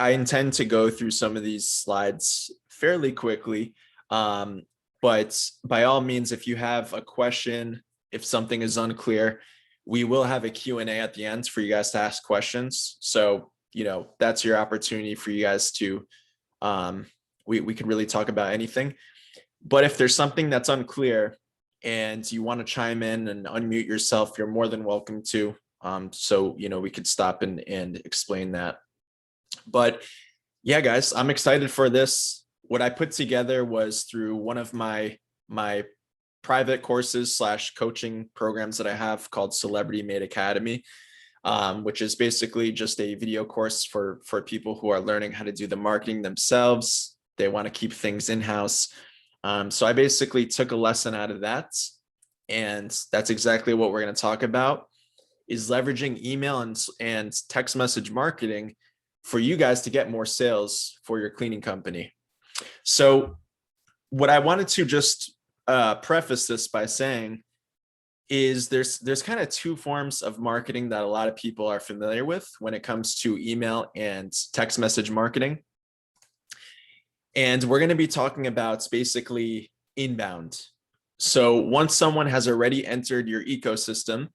I intend to go through some of these slides fairly quickly. But by all means, if you have a question, if something is unclear, we will have a Q&A at the end for you guys to ask questions. So, that's your opportunity for you guys to, we can really talk about anything. But if there's something that's unclear and you want to chime in and unmute yourself, you're more than welcome to. So, we could stop and explain that. But yeah, guys, I'm excited for this. What I put together was through one of my private courses / coaching programs that I have called Celebrity Maid Academy, which is basically just a video course for people who are learning how to do the marketing themselves. They want to keep things in-house. So I basically took a lesson out of that. And that's exactly what we're going to talk about, is leveraging email and text message marketing for you guys to get more sales for your cleaning company. So what I wanted to just preface this by saying is there's kind of two forms of marketing that a lot of people are familiar with when it comes to email and text message marketing. And we're going to be talking about basically inbound. So once someone has already entered your ecosystem,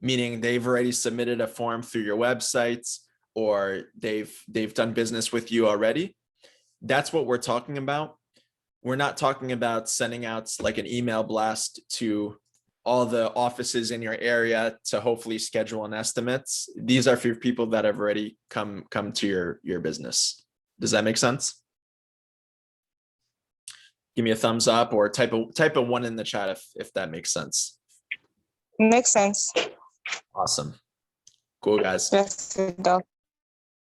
meaning they've already submitted a form through your website, or they've done business with you already, that's what we're talking about. We're not talking about sending out like an email blast to all the offices in your area to hopefully schedule an estimate. These are for people that have already come to your business. Does that make sense? Give me a thumbs up or type a 1 in the chat if that makes sense. Makes sense. Awesome. Cool, guys. Yes, it does.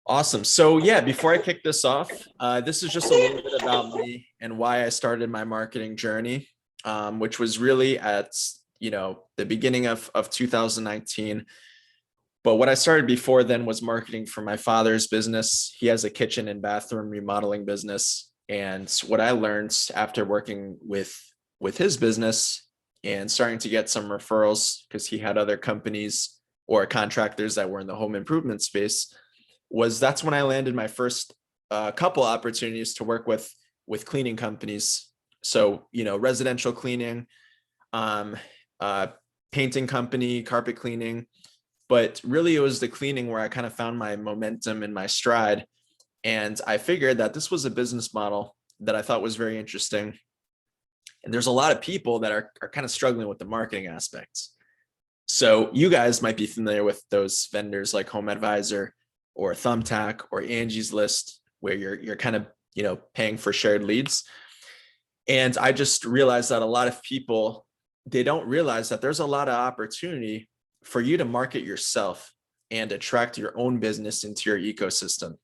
Awesome. So yeah, before I kick this off, this is just a little bit about me and why I started my marketing journey, which was really at the beginning of 2019. But what I started before then was marketing for my father's business. He has a kitchen and bathroom remodeling business. And what I learned after working with his business and starting to get some referrals, because he had other companies or contractors that were in the home improvement space, was that's when I landed my first couple opportunities to work with cleaning companies. So, residential cleaning, painting company, carpet cleaning, but really it was the cleaning where I kind of found my momentum and my stride. And I figured that this was a business model that I thought was very interesting. And there's a lot of people that are kind of struggling with the marketing aspects. So you guys might be familiar with those vendors like Home Advisor or Thumbtack or Angie's List, where you're kind of, paying for shared leads. And I just realized that a lot of people, they don't realize that there's a lot of opportunity for you to market yourself and attract your own business into your ecosystem.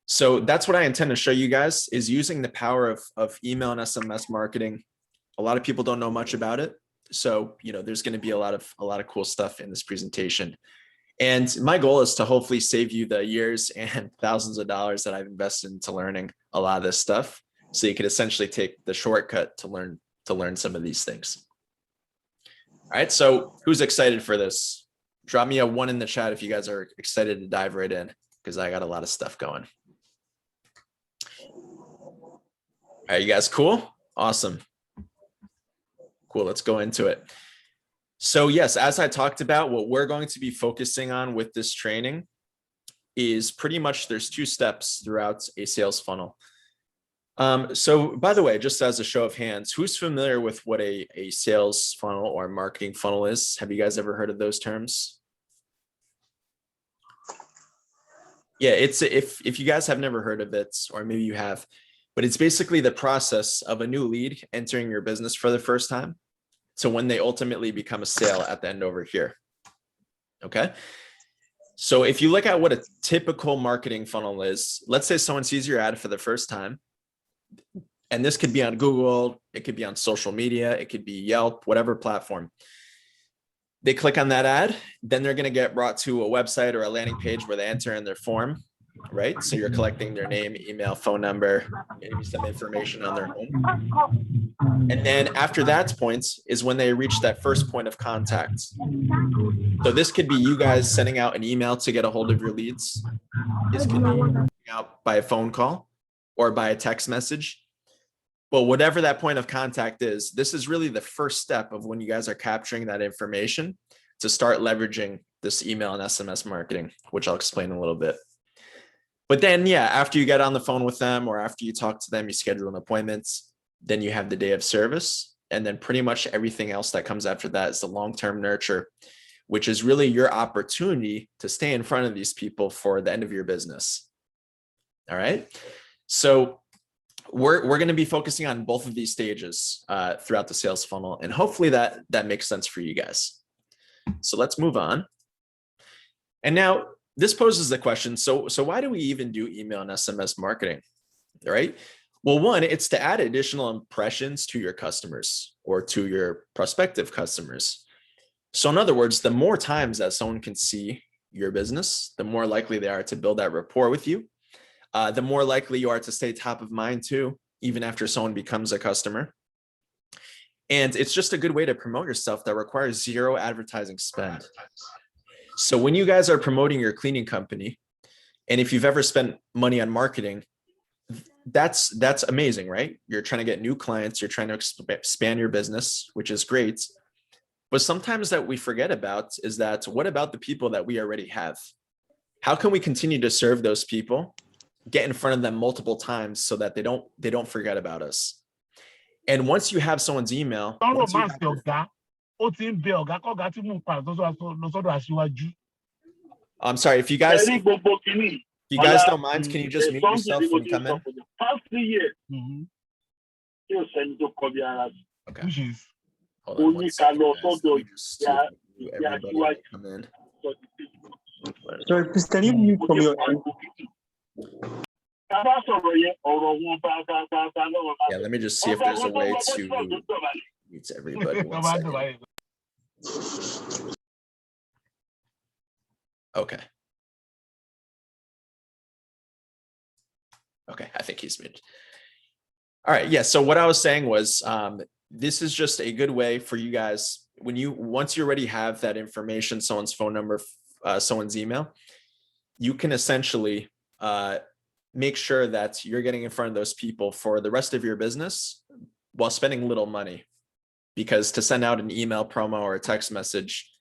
So that's what I intend to show you guys, is using the power of email and SMS marketing. A lot of people don't know much about it. So, there's going to be a lot of cool stuff in this presentation. And my goal is to hopefully save you the years and thousands of dollars that I've invested into learning a lot of this stuff, so you could essentially take the shortcut to learn some of these things. All right, so who's excited for this? Drop me a 1 in the chat if you guys are excited to dive right in, because I got a lot of stuff going. All right, you guys cool? Awesome. Cool, let's go into it. So yes, as I talked about, what we're going to be focusing on with this training is pretty much there's 2 steps throughout a sales funnel. So by the way, just as a show of hands, who's familiar with what a sales funnel or marketing funnel is? Have you guys ever heard of those terms? Yeah, it's if you guys have never heard of it, or maybe you have, but it's basically the process of a new lead entering your business for the first time, so when they ultimately become a sale at the end over here. Okay. So if you look at what a typical marketing funnel is, let's say someone sees your ad for the first time, and this could be on Google, it could be on social media, it could be Yelp, whatever platform. They click on that ad, then they're going to get brought to a website or a landing page where they enter in their form, right? So you're collecting their name, email, phone number, maybe some information on their home. And then after that point is when they reach that first point of contact. So this could be you guys sending out an email to get a hold of your leads. is going to be reaching out by a phone call or by a text message. But whatever that point of contact is, this is really the first step of when you guys are capturing that information to start leveraging this email and SMS marketing, which I'll explain in a little bit. But then, yeah, after you get on the phone with them or after you talk to them, you schedule an appointment, then you have the day of service. And then pretty much everything else that comes after that is the long-term nurture, which is really your opportunity to stay in front of these people for the end of your business. All right. So we're going to be focusing on both of these stages throughout the sales funnel. And hopefully that makes sense for you guys. So let's move on. And now this poses the question. So why do we even do email and SMS marketing? All right. Well, one, it's to add additional impressions to your customers or to your prospective customers. So in other words, the more times that someone can see your business, the more likely they are to build that rapport with you. The more likely you are to stay top of mind too, even after someone becomes a customer. And it's just a good way to promote yourself that requires zero advertising spend. So when you guys are promoting your cleaning company, and if you've ever spent money on marketing, that's amazing, right? You're trying to get new clients, you're trying to expand your business, which is great. But sometimes that we forget about is that what about the people that we already have? How can we continue to serve those people, get in front of them multiple times so that they don't forget about us? And once you have someone's email, I'm sorry, if you guys don't mind, can you just mute yourself when you come in? Okay. Hold on 1 second, guys. Let me just see if everybody come in. Sorry, please, can you mute from your end? Yeah, let me just see if there's a way to mute everybody. 1 second. Okay. Okay, I think he's muted. All right, yeah, so what I was saying was this is just a good way for you guys, once you already have that information, someone's phone number, someone's email, you can essentially make sure that you're getting in front of those people for the rest of your business while spending little money. Because to send out an email promo or a text message,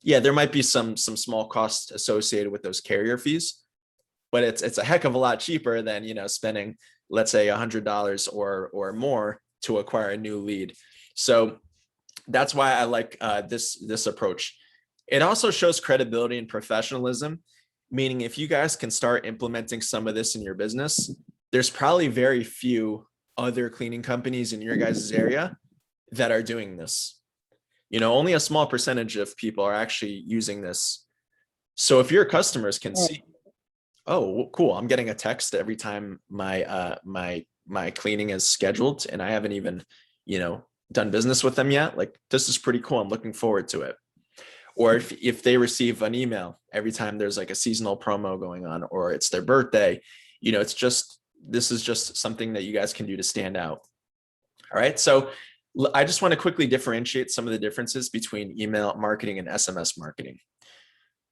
yeah, there might be some small costs associated with those carrier fees, but it's a heck of a lot cheaper than, spending, let's say $100 or more to acquire a new lead. So that's why I like this approach. It also shows credibility and professionalism, meaning if you guys can start implementing some of this in your business, there's probably very few other cleaning companies in your guys' area that are doing this. Only a small percentage of people are actually using this. So if your customers can see, oh, cool, I'm getting a text every time my cleaning is scheduled and I haven't even, done business with them yet. Like, this is pretty cool. I'm looking forward to it. Or if they receive an email every time there's like a seasonal promo going on, or it's their birthday, this is just something that you guys can do to stand out. All right. So I just want to quickly differentiate some of the differences between email marketing and SMS marketing.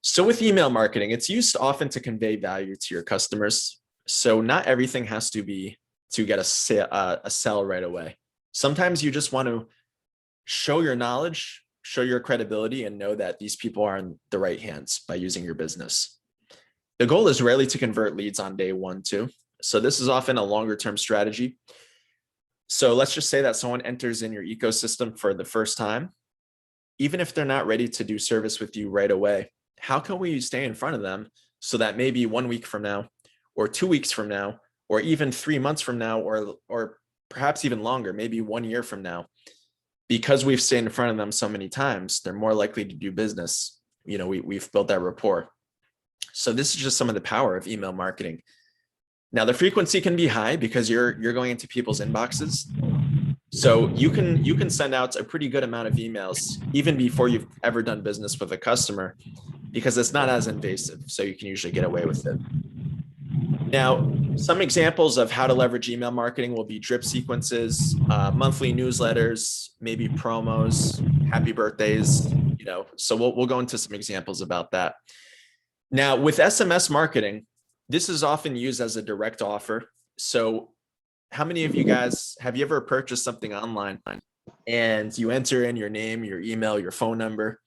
So with email marketing, it's used often to convey value to your customers. So not everything has to be to get a sell right away. Sometimes you just want to show your knowledge, show your credibility, and know that these people are in the right hands by using your business. The goal is rarely to convert leads on day 1, 2. So this is often a longer term strategy. So let's just say that someone enters in your ecosystem for the first time. Even if they're not ready to do service with you right away, how can we stay in front of them so that maybe 1 week from now, or 2 weeks from now, or even 3 months from now, or perhaps even longer, maybe 1 year from now, because we've stayed in front of them so many times, they're more likely to do business. We've built that rapport. So this is just some of the power of email marketing. Now the frequency can be high because you're going into people's inboxes. So you can send out a pretty good amount of emails even before you've ever done business with a customer, because it's not as invasive. So you can usually get away with it. Now, some examples of how to leverage email marketing will be drip sequences, monthly newsletters, maybe promos, happy birthdays, so we'll go into some examples about that. Now with SMS marketing, This is often used as a direct offer. So how many of you guys, have you ever purchased something online and you enter in your name, your email, your phone number,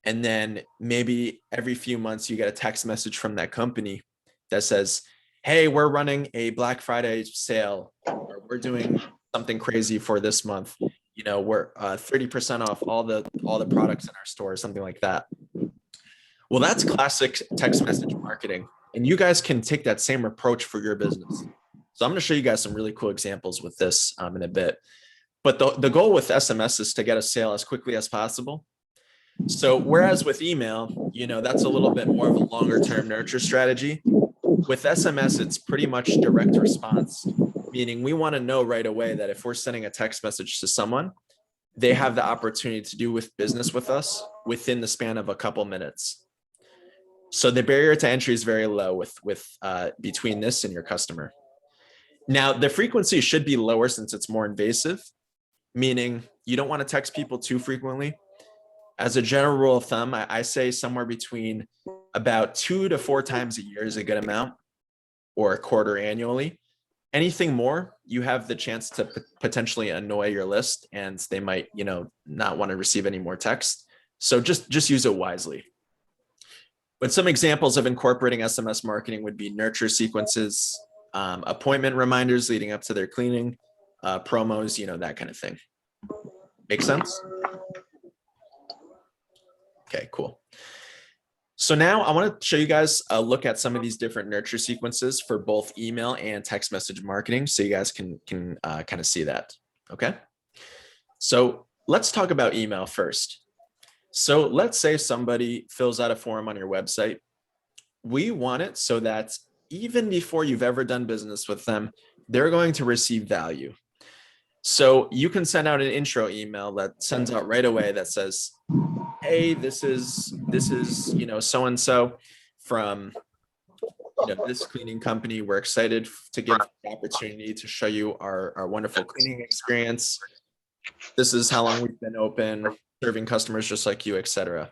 and then maybe every few months you get a text message from that company that says, hey, we're running a Black Friday sale, or we're doing something crazy for this month. You know, we're 30% off all the products in our store, something like that. Well, that's classic text message marketing. And you guys can take that same approach for your business. So I'm going to show you guys some really cool examples with this in a bit. But the goal with SMS is to get a sale as quickly as possible. So whereas with email, you know, that's a little bit more of a longer term nurture strategy. With SMS, it's pretty much direct response, meaning we want to know right away that if we're sending a text message to someone, they have the opportunity to do business with us within the span of a couple minutes. So the barrier to entry is very low with between this and your customer. Now, the frequency should be lower since it's more invasive, meaning you don't want to text people too frequently. As a general rule of thumb, I say somewhere between about 2 to 4 times a year is a good amount, or a quarter annually. Anything more, you have the chance to potentially annoy your list and they might, you know, not want to receive any more text. So just use it wisely. But some examples of incorporating SMS marketing would be nurture sequences, appointment reminders leading up to their cleaning, promos, you know, that kind of thing. Make sense? Okay, cool. So now I want to show you guys a look at some of these different nurture sequences for both email and text message marketing, so you guys can kind of see that. Okay. So let's talk about email first. So let's say somebody fills out a form on your website. We want it so that even before you've ever done business with them, they're going to receive value. So you can send out an intro email that sends out right away that says, hey, this is, you know, so-and-so from, you know, this cleaning company. We're excited to give the opportunity to show you our wonderful cleaning experience. This is how long we've been open, serving customers just like you, etc.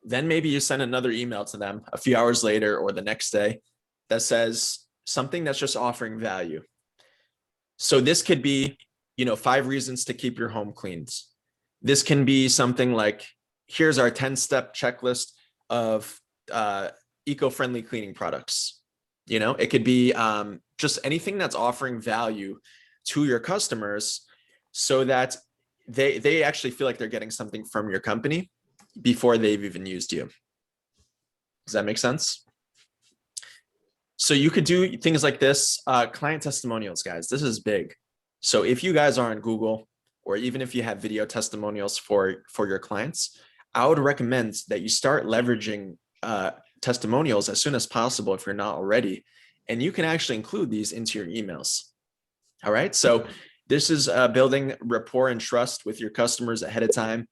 Then maybe you send another email to them a few hours later or the next day that says something that's just offering value. So this could be, you know, 5 reasons to keep your home cleaned. This can be something like, here's our 10-step checklist of eco-friendly cleaning products. You know, it could be just anything that's offering value to your customers so that they actually feel like they're getting something from your company before they've even used you. Does that make sense? So you could do things like this. Client testimonials, guys, this is big. So if you guys are on Google, or even if you have video testimonials for your clients, I would recommend that you start leveraging testimonials as soon as possible if you're not already. And you can actually include these into your emails. All right. So this is building rapport and trust with your customers ahead of time.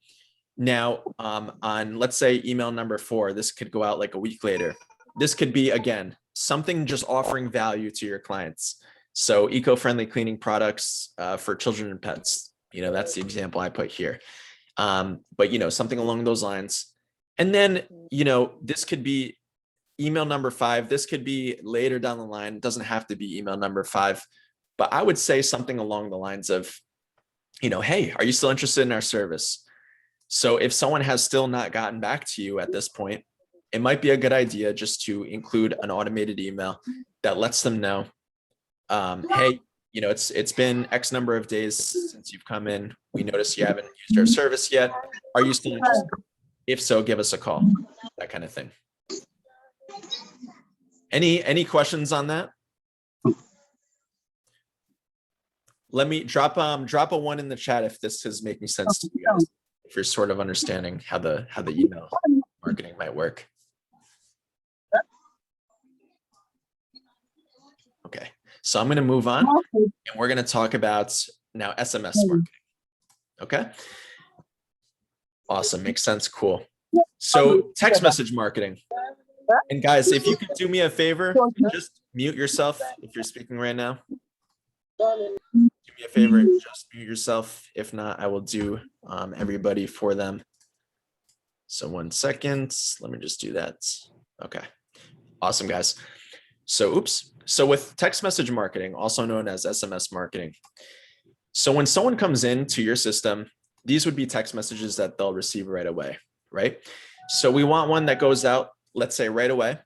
Now, on, let's say, email number 4, this could go out like a week later. This could be, again, something just offering value to your clients. So eco-friendly cleaning products for children and pets. You know, that's the example I put here. But, you know, something along those lines. And then, you know, this could be email number 5. This could be later down the line. It doesn't have to be email number 5. But I would say something along the lines of, you know, hey, are you still interested in our service? So if someone has still not gotten back to you at this point, it might be a good idea just to include an automated email that lets them know, hey, you know, it's been X number of days since you've come in. We noticed you haven't used our service yet. Are you still interested? If so, give us a call, that kind of thing. Any questions on that? Let me drop a 1 in the chat if this is making sense to you guys, if you're sort of understanding how the email marketing might work. Okay, so I'm going to move on and we're going to talk about now SMS marketing. Okay. Awesome. Makes sense. Cool. So text message marketing. And guys, if you could do me a favor, just mute yourself if you're speaking right now. Do me a favor, just mute yourself. If not, I will do everybody for them. So 1 second, let me just do that. Okay, awesome, guys. So, oops. So with text message marketing, also known as SMS marketing. So when someone comes into your system, these would be text messages that they'll receive right away, right? So we want one that goes out, let's say right away,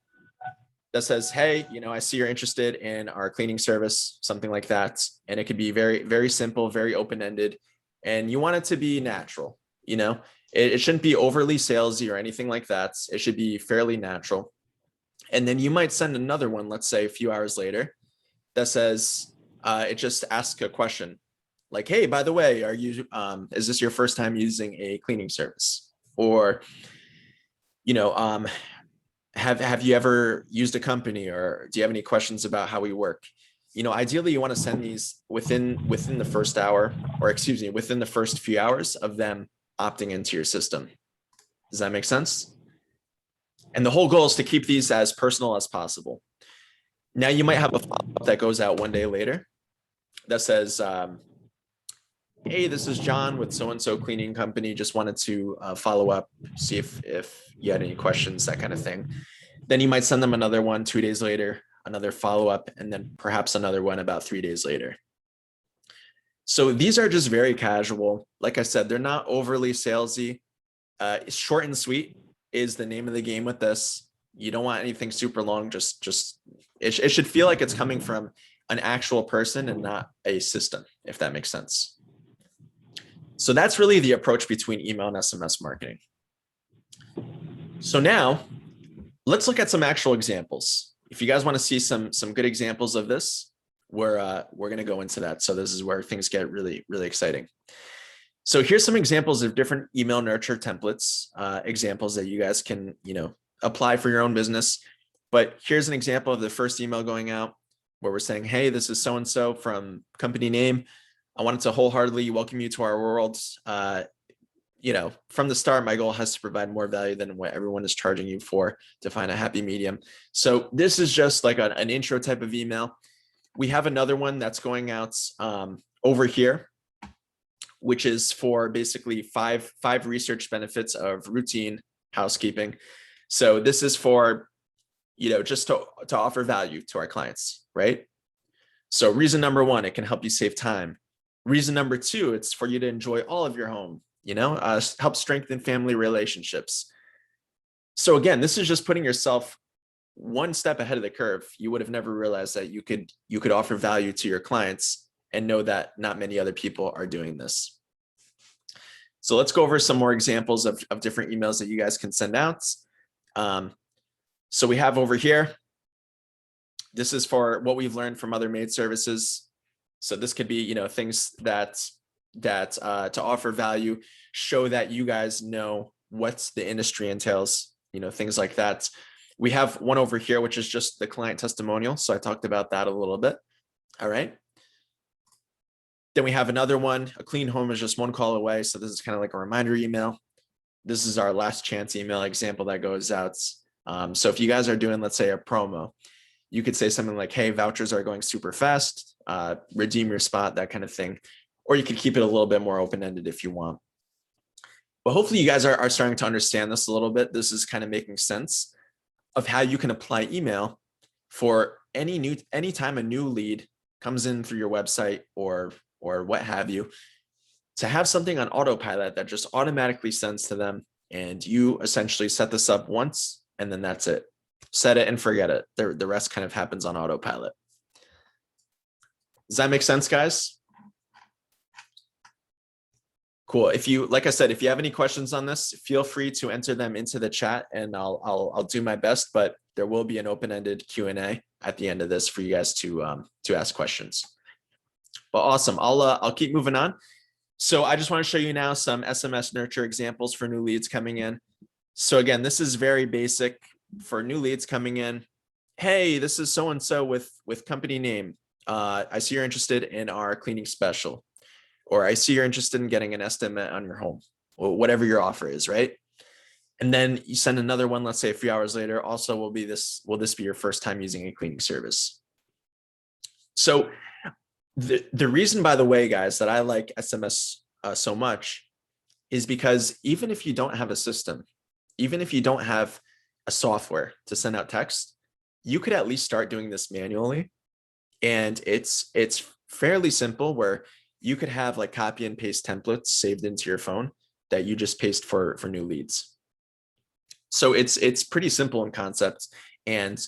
that says, hey, I see you're interested in our cleaning service, something like that. And it could be very, very simple, very open-ended. And you want it to be natural, it shouldn't be overly salesy or anything like that. It should be fairly natural. And then you might send another one, let's say a few hours later, that says, it just asks a question like, hey, by the way, is this your first time using a cleaning service? Or, have you ever used a company, or do you have any questions about how we work? Ideally you want to send these within the first hour, or excuse me, within the first few hours of them opting into your system. Does that make sense? And the whole goal is to keep these as personal as possible. Now you might have a follow-up that goes out one day later that says, hey, this is John with so-and-so cleaning company. Just wanted to follow up, see if you had any questions, that kind of thing. Then you might send them another one 2 days later, another follow-up, and then perhaps another one about 3 days later. So these are just very casual. Like I said, they're not overly salesy. Short and sweet is the name of the game with this. You don't want anything super long. It should feel like it's coming from an actual person and not a system, if that makes sense. So that's really the approach between email and SMS marketing. So now let's look at some actual examples. If you guys want to see some good examples of this, we're going to go into that. So this is where things get really, really exciting. So here's some examples of different email nurture templates, examples that you guys can, apply for your own business. But here's an example of the first email going out where we're saying, hey, this is so-and-so from company name. I wanted to wholeheartedly welcome you to our world. From the start, my goal has to provide more value than what everyone is charging you for, to find a happy medium. So this is just like an intro type of email. We have another one that's going out over here, which is for basically five research benefits of routine housekeeping. So this is for, just to offer value to our clients, right? So reason number one, it can help you save time. Reason number two, it's for you to enjoy all of your home, help strengthen family relationships. So again, this is just putting yourself one step ahead of the curve. You would have never realized that you could offer value to your clients and know that not many other people are doing this. So let's go over some more examples of different emails that you guys can send out. So we have over here, this is for what we've learned from other maid services. So this could be, things that to offer value, show that you guys know what the industry entails, things like that. We have one over here, which is just the client testimonial. So I talked about that a little bit. All right. Then we have another one, a clean home is just one call away. So this is kind of like a reminder email. This is our last chance email example that goes out. So if you guys are doing, let's say, a promo, you could say something like, hey, vouchers are going super fast, redeem your spot, that kind of thing. Or you could keep it a little bit more open-ended if you want. But hopefully you guys are starting to understand this a little bit. This is kind of making sense of how you can apply email for anytime a new lead comes in through your website or what have you, to have something on autopilot that just automatically sends to them. And you essentially set this up once, and then that's it. Set it and forget it. The rest kind of happens on autopilot. Does that make sense, guys? Cool. Like I said, if you have any questions on this, feel free to enter them into the chat, and I'll do my best. But there will be an open-ended Q&A at the end of this for you guys to ask questions. But awesome. I'll keep moving on. So I just want to show you now some SMS Nurture examples for new leads coming in. So again, this is very basic for new leads coming in. Hey, this is so-and-so with company name. I see you're interested in our cleaning special, or I see you're interested in getting an estimate on your home, or whatever your offer is, right? And then you send another one, let's say a few hours later. Also, will this be your first time using a cleaning service? So the reason, by the way, guys, that I like SMS so much is because even if you don't have a system, even if you don't have a software to send out text, you could at least start doing this manually. And it's fairly simple, where you could have like copy and paste templates saved into your phone that you just paste for new leads. So it's pretty simple in concept. And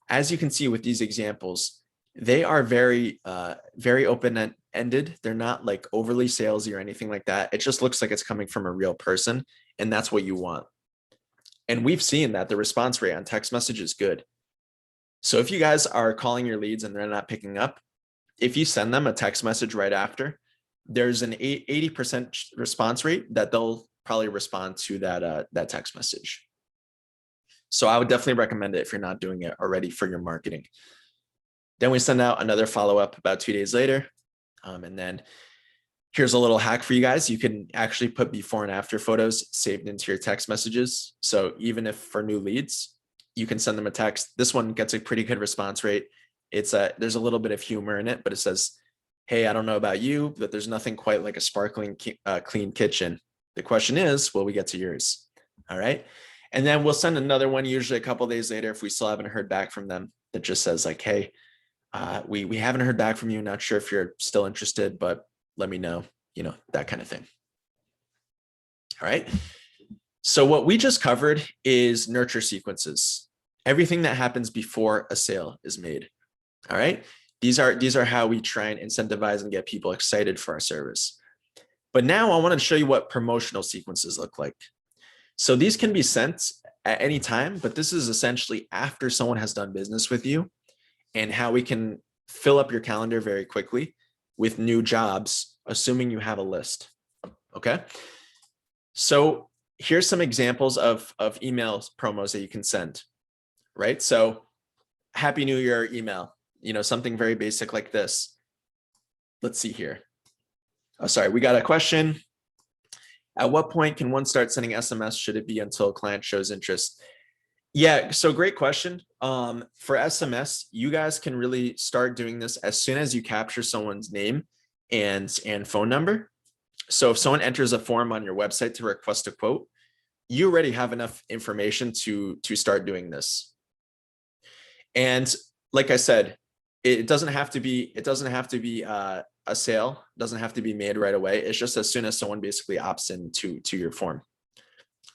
as you can see with these examples, they are very open-ended. They're not like overly salesy or anything like that. It just looks like it's coming from a real person, and that's what you want. And we've seen that the response rate on text message is good. So if you guys are calling your leads and they're not picking up, if you send them a text message right after, there's an 80% response rate that they'll probably respond to that text message. So I would definitely recommend it if you're not doing it already for your marketing. Then we send out another follow-up about 2 days later. And then here's a little hack for you guys. You can actually put before and after photos saved into your text messages. So even if for new leads, you can send them a text. This one gets a pretty good response rate. There's a little bit of humor in it, but it says, hey, I don't know about you, but there's nothing quite like a sparkling clean kitchen. The question is, will we get to yours? All right. And then we'll send another one, usually a couple of days later, if we still haven't heard back from them, that just says like, hey, we haven't heard back from you. Not sure if you're still interested, but let me know, that kind of thing. All right. So what we just covered is nurture sequences. Everything that happens before a sale is made. All right. These are how we try and incentivize and get people excited for our service. But now I want to show you what promotional sequences look like. So these can be sent at any time, but this is essentially after someone has done business with you, and how we can fill up your calendar very quickly with new jobs, assuming you have a list. Okay. So here's some examples of email promos that you can send, right? So Happy New Year email, something very basic like this. Let's see here. Oh, sorry, we got a question. At what point can one start sending SMS? Should it be until a client shows interest? Yeah, so great question. For SMS, you guys can really start doing this as soon as you capture someone's name and phone number. So if someone enters a form on your website to request a quote, you already have enough information to start doing this. And like I said, it doesn't have to be a sale, doesn't have to be made right away. It's just as soon as someone basically opts into your form.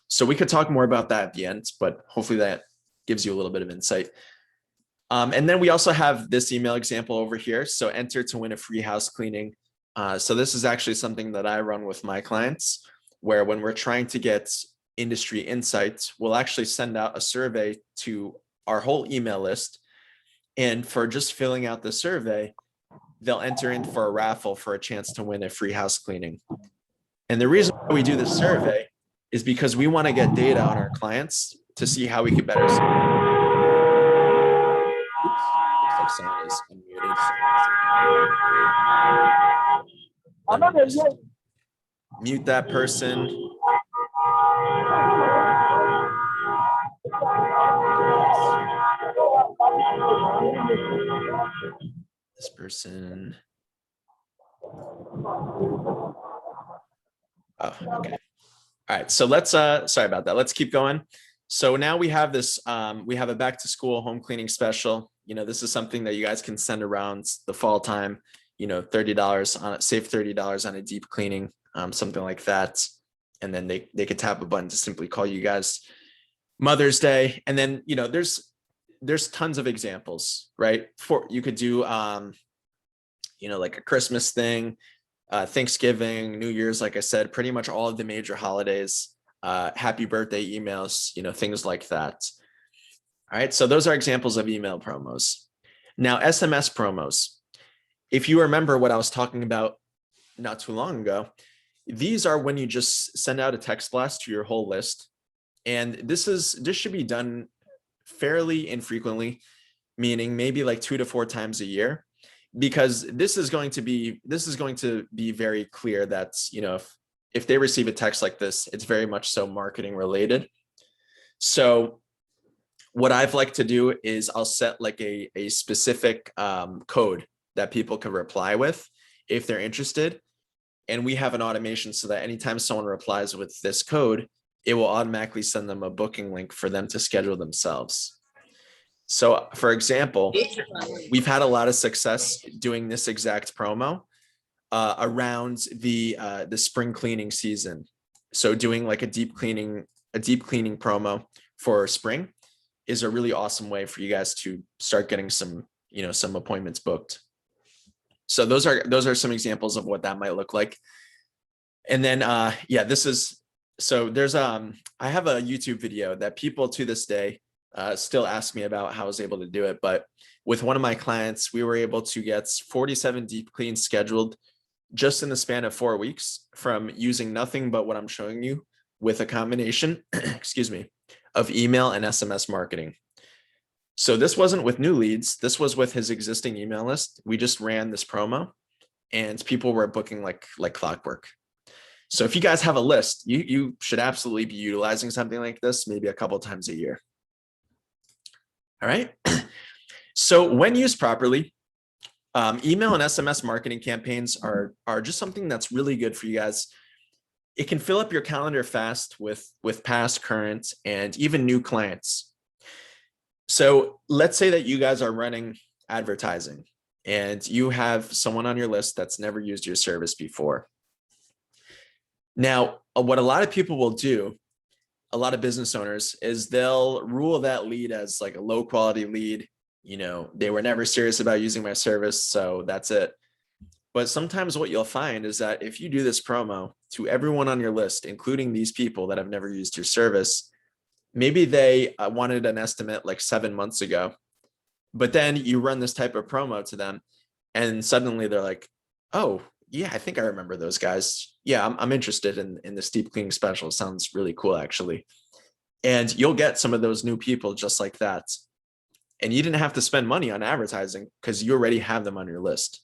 So we could talk more about that at the end, but hopefully that gives you a little bit of insight. And then we also have this email example over here. So enter to win a free house cleaning. So this is actually something that I run with my clients, where when we're trying to get industry insights, we'll actually send out a survey to our whole email list. And for just filling out the survey, they'll enter in for a raffle for a chance to win a free house cleaning. And the reason why we do this survey is because we want to get data on our clients to see how we could better. Oops, looks like someone is unmuted. Let me just mute that person. This person. Oh, okay. All right, so let's sorry about that. Let's keep going. So now we have this, we have a back to school home cleaning special. This is something that you guys can send around the fall time, $30 on it, save $30 on a deep cleaning, something like that. And then they could tap a button to simply call you guys. Mother's Day. And then, there's tons of examples, right? You could do, like a Christmas thing, Thanksgiving, New Year's, like I said, pretty much all of the major holidays, happy birthday emails, things like that. All right, so those are examples of email promos. Now, SMS promos. If you remember what I was talking about not too long ago, these are when you just send out a text blast to your whole list. And this should be done fairly infrequently, meaning maybe like 2 to 4 times a year. Because this is going to be very clear that, if they receive a text like this, it's very much so marketing related. So what I've liked to do is I'll set like a specific code that people can reply with if they're interested. And we have an automation so that anytime someone replies with this code, it will automatically send them a booking link for them to schedule themselves. So for example, we've had a lot of success doing this exact promo around the spring cleaning season. So doing like a deep cleaning promo for spring is a really awesome way for you guys to start getting some, some appointments booked. So those are some examples of what that might look like. And then, yeah, so there's, I have a YouTube video that people to this day still ask me about how I was able to do it. But with one of my clients, we were able to get 47 deep cleans scheduled just in the span of 4 weeks from using nothing but what I'm showing you with a combination, excuse me, of email and SMS marketing. So this wasn't with new leads. This was with his existing email list. We just ran this promo and people were booking like clockwork. So if you guys have a list, you should absolutely be utilizing something like this, maybe a couple times a year. All right. So when used properly, email and SMS marketing campaigns are just something that's really good for you guys. It can fill up your calendar fast with past, current, and even new clients. So let's say that you guys are running advertising and you have someone on your list that's never used your service before. Now, what a lot of people will do, a lot of business owners, is they'll rule that lead as like a low quality lead. They were never serious about using my service, so that's it. But sometimes what you'll find is that if you do this promo to everyone on your list, including these people that have never used your service, maybe they wanted an estimate like 7 months ago, but then you run this type of promo to them and suddenly they're like, oh yeah, I think I remember those guys. Yeah, I'm interested in this deep cleaning special. It sounds really cool actually. And you'll get some of those new people just like that. And you didn't have to spend money on advertising because you already have them on your list.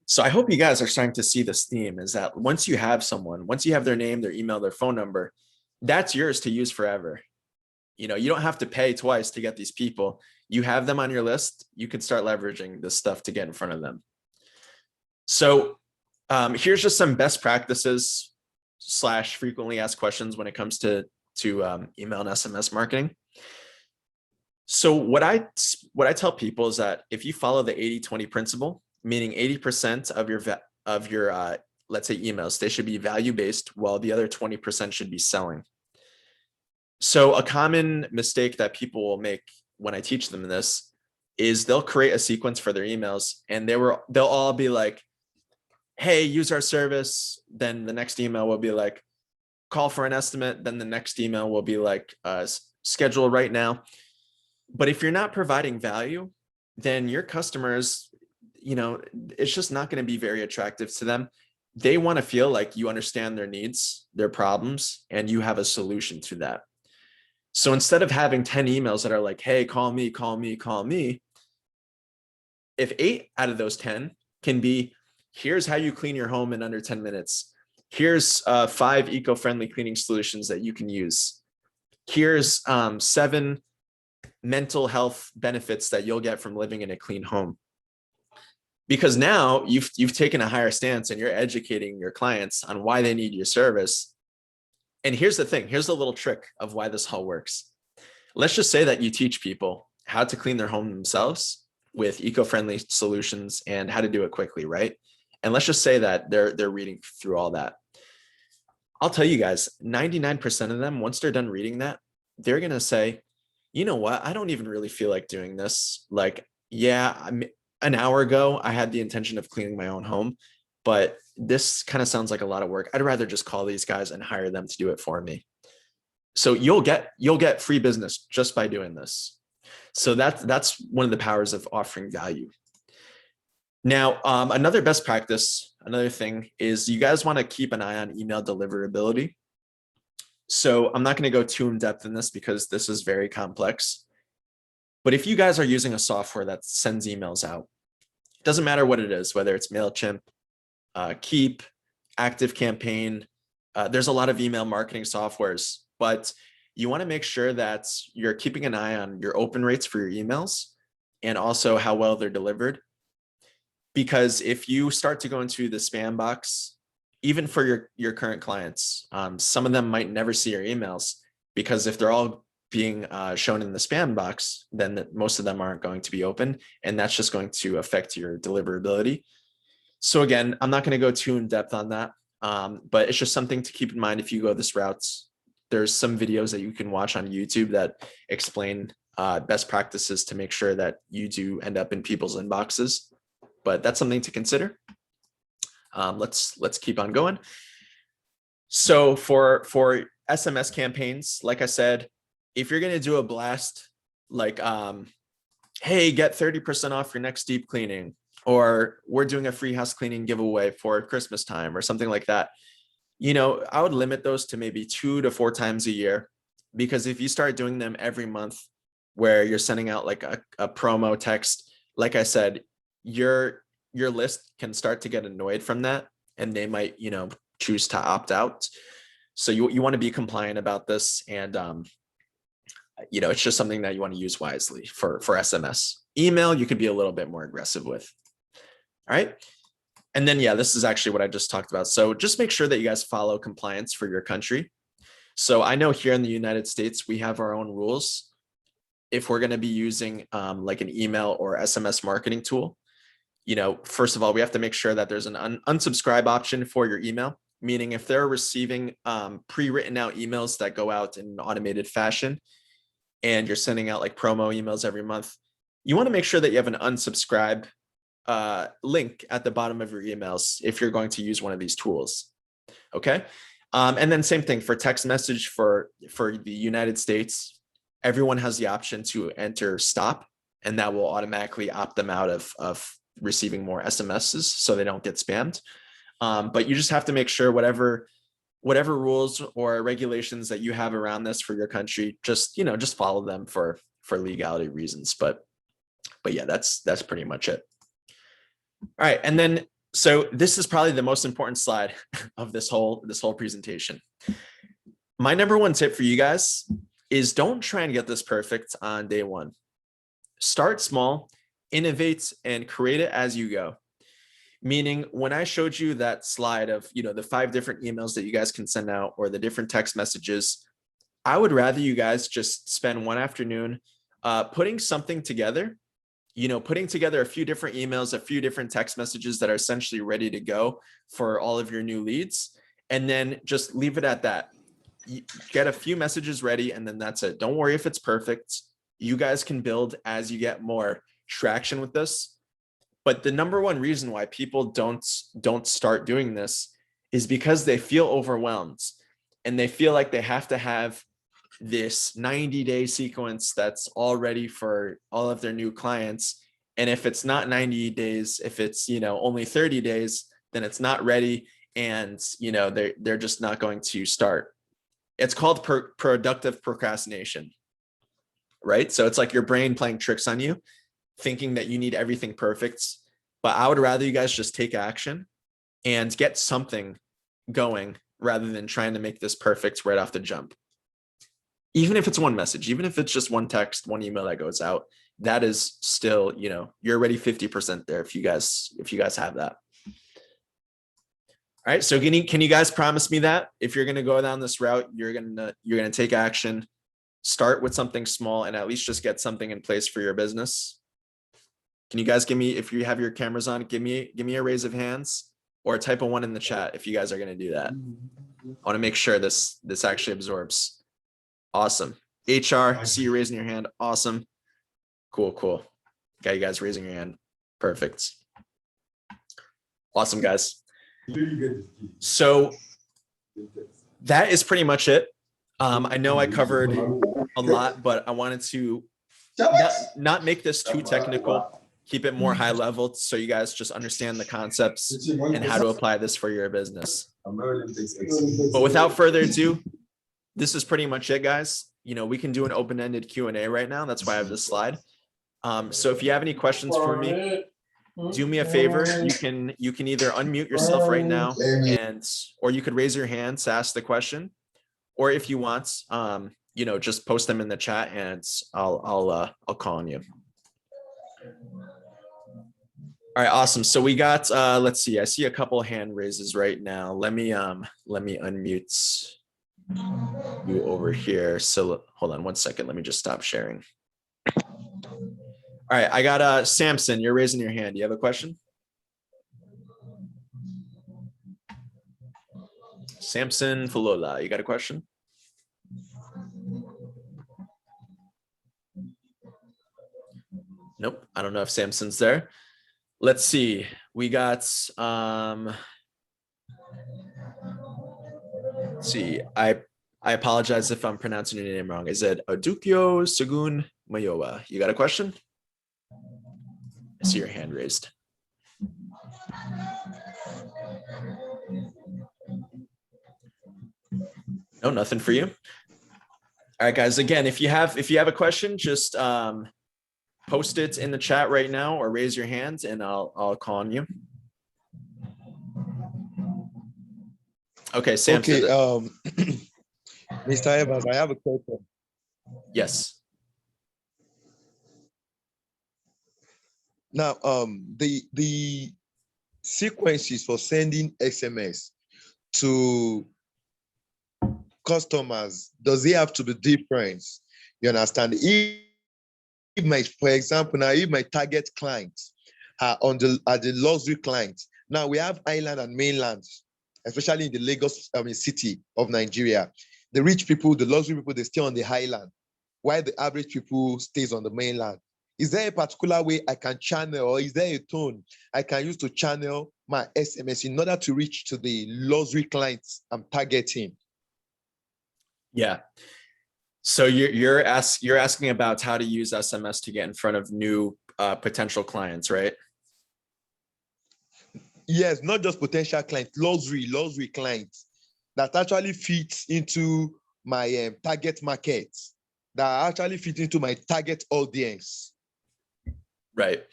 So I hope you guys are starting to see this theme, is that once you have someone, once you have their name, their email, their phone number, that's yours to use forever. You don't have to pay twice to get these people. You have them on your list. You can start leveraging this stuff to get in front of them. So here's just some best practices / frequently asked questions when it comes to email and SMS marketing. So what I tell people is that if you follow the 80-20 principle, meaning 80% of your let's say emails, they should be value-based while the other 20% should be selling. So a common mistake that people will make when I teach them this is they'll create a sequence for their emails and they'll all be like, hey, use our service. Then the next email will be like, call for an estimate. Then the next email will be like, schedule right now. But if you're not providing value, then your customers, it's just not going to be very attractive to them. They want to feel like you understand their needs, their problems, and you have a solution to that. So instead of having 10 emails that are like, hey, call me, call me, call me, if 8 out of those 10 can be, here's how you clean your home in under 10 minutes. Here's 5 eco-friendly cleaning solutions that you can use. Here's 7 mental health benefits that you'll get from living in a clean home. Because now you've taken a higher stance and you're educating your clients on why they need your service. And here's the thing, here's a little trick of why this all works. Let's just say that you teach people how to clean their home themselves with eco-friendly solutions and how to do it quickly, right? And let's just say that they're reading through all that. I'll tell you guys, 99% of them, once they're done reading that, they're going to say, you know what? I don't even really feel like doing this. Like, yeah, an hour ago, I had the intention of cleaning my own home, but this kind of sounds like a lot of work. I'd rather just call these guys and hire them to do it for me. So you'll get free business just by doing this. So that's one of the powers of offering value. Now, another best practice, another thing is you guys want to keep an eye on email deliverability. So I'm not going to go too in depth in this because this is very complex. But if you guys are using a software that sends emails out, it doesn't matter what it is, whether it's MailChimp, Keep, ActiveCampaign, there's a lot of email marketing softwares, but you want to make sure that you're keeping an eye on your open rates for your emails and also how well they're delivered. Because if you start to go into the spam box, even for your current clients, some of them might never see your emails because if they're all being shown in the spam box, then most of them aren't going to be open, and that's just going to affect your deliverability. So again, I'm not going to go too in depth on that, but it's just something to keep in mind if you go this route. There's some videos that you can watch on YouTube that explain best practices to make sure that you do end up in people's inboxes, but that's something to consider. Let's keep on going. So for SMS campaigns, like I said, if you're going to do a blast, like, hey, get 30% off your next deep cleaning, or we're doing a free house cleaning giveaway for Christmas time or something like that, you know, I would limit those to maybe 2 to 4 times a year, because if you start doing them every month where you're sending out like a promo text, like I said, your list can start to get annoyed from that, and they might, you know, choose to opt out. So you want to be compliant about this, and you know, it's just something that you want to use wisely for SMS. Email, you could be a little bit more aggressive with. All right. And then, yeah, this is actually what I just talked about. So just make sure that you guys follow compliance for your country. So I know here in the United States, we have our own rules. If we're going to be using like an email or SMS marketing tool, you know, first of all, we have to make sure that there's an unsubscribe option for your email, meaning if they're receiving pre-written out emails that go out in an automated fashion, and you're sending out like promo emails every month, you want to make sure that you have an unsubscribe link at the bottom of your emails if you're going to use one of these tools. Okay. And then same thing for text message for the United States, everyone has the option to enter stop, and that will automatically opt them out of receiving more SMSs so they don't get spammed. But you just have to make sure whatever rules or regulations that you have around this for your country, just, you know, just follow them for legality reasons. But yeah, that's pretty much it. All right. And then, so this is probably the most important slide of this whole presentation. My number one tip for you guys is don't try and get this perfect on day one. Start small, innovate, and create it as you go. Meaning, when I showed you that slide of, you know, the 5 different emails that you guys can send out or the different text messages, I would rather you guys just spend one afternoon putting something together, you know, putting together a few different emails, a few different text messages that are essentially ready to go for all of your new leads, and then just leave it at that. You get a few messages ready, and then that's it. Don't worry if it's perfect. You guys can build as you get more traction with this. But the number one reason why people don't start doing this is because they feel overwhelmed, and they feel like they have to have this 90-day sequence that's all ready for all of their new clients. And if it's not 90 days, if it's, you know, only 30 days, then it's not ready. And, you know, they're just not going to start. It's called productive procrastination, right? So it's like your brain playing tricks on you, thinking that you need everything perfect. But I would rather you guys just take action and get something going rather than trying to make this perfect right off the jump. Even if it's one message, even if it's just one text, one email that goes out, that is still, you know, you're already 50% there if you guys have that. All right. So can you guys promise me that if you're going to go down this route, you're going to take action, start with something small, and at least just get something in place for your business? Can you guys give me, if you have your cameras on, give me a raise of hands or type a 1 in the chat if you guys are going to do that. I want to make sure this actually absorbs. Awesome. HR, see you raising your hand. Awesome. Cool. Got you guys raising your hand. Perfect. Awesome, guys. So that is pretty much it. I know I covered a lot, but I wanted to not make this too technical, keep it more high level so you guys just understand the concepts and how to apply this for your business. But without further ado, this is pretty much it, guys. You know, we can do an open-ended Q&A right now. That's why I have this slide. So if you have any questions for me, do me a favor. You can either unmute yourself right now or you could raise your hand to ask the question, or if you want, you know, just post them in the chat and I'll call on you. All right, awesome. So we got, let's see, I see a couple hand raises right now. Let me unmute. you over here. So hold on one second. Let me just stop sharing. All right, I got Samson. You're raising your hand. Do you have a question? Samson Fulola, you got a question? Nope, I don't know if Samson's there. Let's see. We got let's see. I apologize if I'm pronouncing your name wrong. Is it Adukyo Sugun Mayowa? You got a question? I see your hand raised. No, nothing for you. All right, guys. Again, if you have a question, just post it in the chat right now or raise your hand and I'll call on you. Okay, Sam. Okay, Mr. Evans, I have a question. Yes. Now, the sequences for sending SMS to customers, does it have to be different? You understand? If my, for example, now if my target clients are the luxury clients, now we have island and mainland, especially in the Lagos city of Nigeria. The rich people, the luxury people, they stay on the island, while the average people stays on the mainland. Is there a particular way I can channel, or is there a tone I can use to channel my SMS in order to reach to the luxury clients I'm targeting? Yeah. So you're asking about how to use SMS to get in front of new potential clients, right? Yes, not just potential clients, luxury clients that actually fits into my target market, that actually fit into my target audience. Right.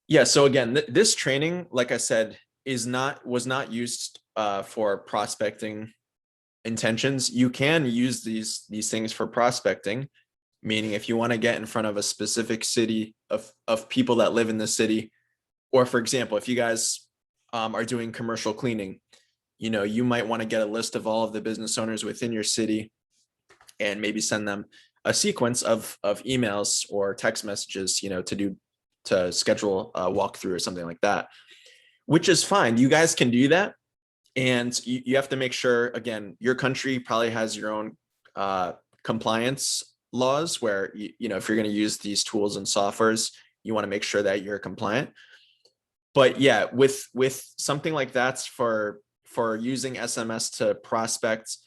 Yeah. So again, this training, like I said, was not used for prospecting intentions. You can use these things for prospecting, meaning if you want to get in front of a specific city of people that live in the city, or for example, if you guys are doing commercial cleaning, you might want to get a list of all of the business owners within your city and maybe send them a sequence of emails or text messages, to schedule a walkthrough or something like that, which is fine. You guys can do that. And you have to make sure, again, your country probably has your own compliance laws where, if you're going to use these tools and softwares, you want to make sure that you're compliant. But yeah, with something like that for using SMS to prospect,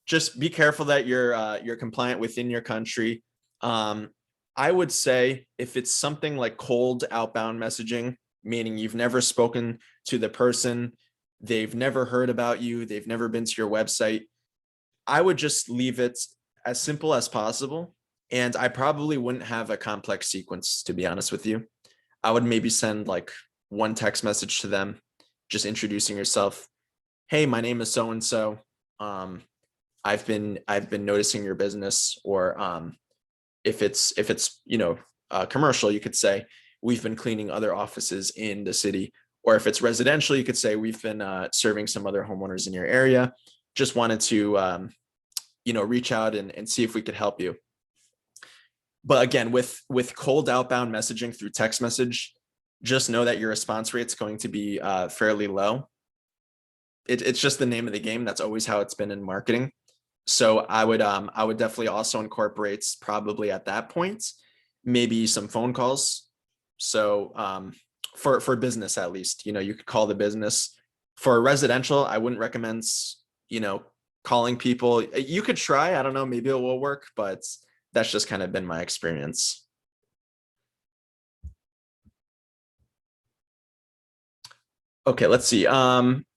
just be careful that you're compliant within your country. I would say if it's something like cold outbound messaging, meaning you've never spoken to the person, they've never heard about you, they've never been to your website, I would just leave it as simple as possible. And I probably wouldn't have a complex sequence, to be honest with you. I would maybe send like one text message to them, just introducing yourself. Hey, my name is so-and-so. I've been noticing your business, or if it's commercial, you could say we've been cleaning other offices in the city. Or if it's residential, you could say we've been serving some other homeowners in your area. Just wanted to, reach out and see if we could help you. But again, with cold outbound messaging through text message, just know that your response rate is going to be fairly low. It's just the name of the game. That's always how it's been in marketing. So I would definitely also incorporate, probably at that point, maybe some phone calls. So for business, at least, you could call the business. For residential, I wouldn't recommend, calling people. You could try, I don't know, maybe it will work, but that's just kind of been my experience. Okay, let's see.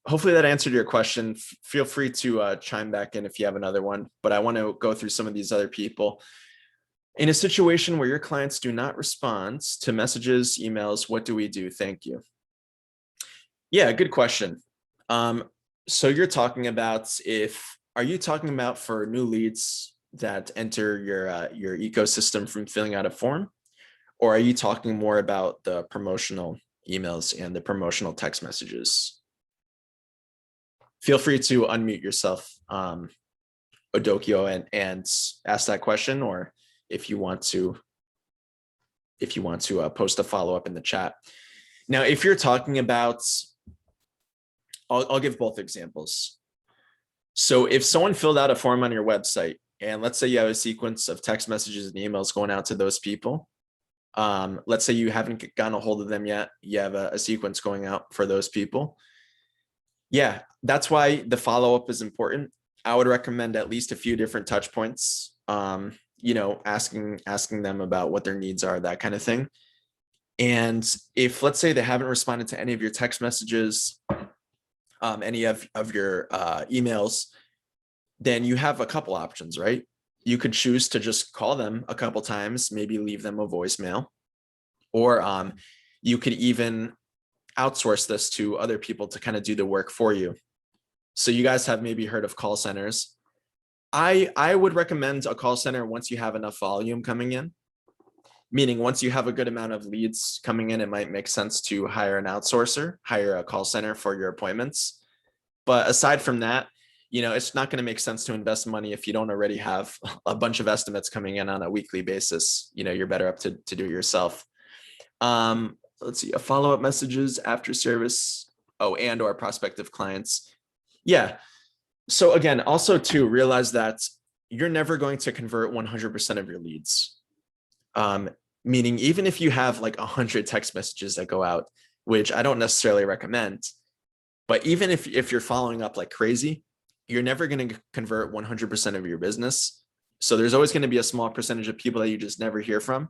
Hopefully that answered your question. Feel free to chime back in if you have another one, but I want to go through some of these other people. In a situation where your clients do not respond to messages, emails, what do we do? Thank you. Yeah, good question. So you're talking about are you talking about for new leads that enter your ecosystem from filling out a form? Or are you talking more about the promotional emails and the promotional text messages? Feel free to unmute yourself Odokio and ask that question, or if you want to post a follow-up in the chat. Now, if you're talking about, I'll give both examples. So if someone filled out a form on your website, and let's say you have a sequence of text messages and emails going out to those people, let's say you haven't gotten a hold of them yet, you have a sequence going out for those people. Yeah, that's why the follow-up is important. I would recommend at least a few different touch points, you know, asking them about what their needs are, that kind of thing. And if, let's say, they haven't responded to any of your text messages, any of your emails, then you have a couple options, right? You could choose to just call them a couple times, maybe leave them a voicemail, or you could even outsource this to other people to kind of do the work for you. So you guys have maybe heard of call centers. I would recommend a call center once you have enough volume coming in, meaning once you have a good amount of leads coming in, it might make sense to hire an outsourcer, hire a call center for your appointments. But aside from that, you know, it's not going to make sense to invest money if you don't already have a bunch of estimates coming in on a weekly basis. You know, you're better up to do it yourself. Let's see, a follow-up messages after service. Oh, and or prospective clients. Yeah. So again, also to realize that you're never going to convert 100% of your leads. Meaning even if you have like 100 text messages that go out, which I don't necessarily recommend, but even if you're following up like crazy, you're never going to convert 100% of your business. So there's always going to be a small percentage of people that you just never hear from.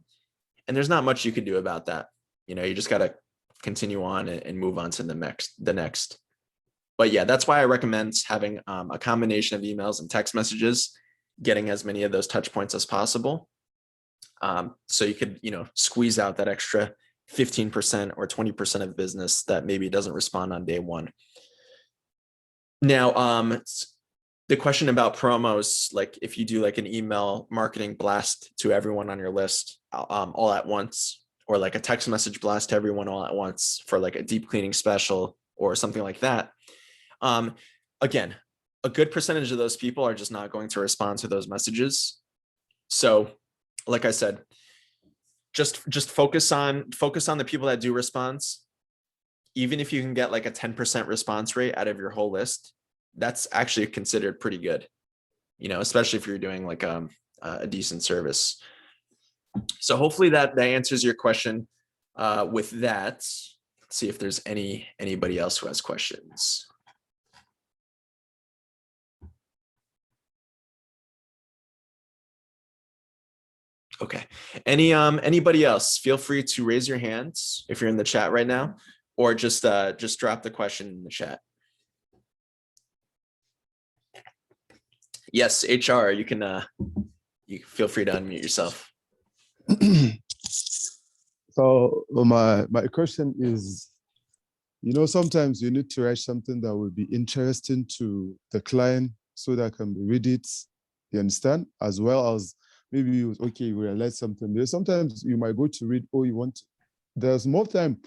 And there's not much you can do about that. You know, you just got to continue on and move on to the next. But yeah, that's why I recommend having a combination of emails and text messages, getting as many of those touch points as possible. So you could, you know, squeeze out that extra 15% or 20% of business that maybe doesn't respond on day one. Now, the question about promos, like if you do like an email marketing blast to everyone on your list all at once, or like a text message blast to everyone all at once for like a deep cleaning special or something like that. Again, a good percentage of those people are just not going to respond to those messages. So like I said, just focus on the people that do respond. Even if you can get like a 10% response rate out of your whole list, that's actually considered pretty good, you know, especially if you're doing like a decent service. So hopefully that answers your question. With that, let's see if there's anybody else who has questions. Okay. Anybody else? Feel free to raise your hands if you're in the chat right now, or just drop the question in the chat. Yes, HR, you can you feel free to unmute yourself. So my question is, you know, sometimes you need to write something that will be interesting to the client so that can read it, you understand, as well as maybe you realize something there. Sometimes you might go to read, there's more time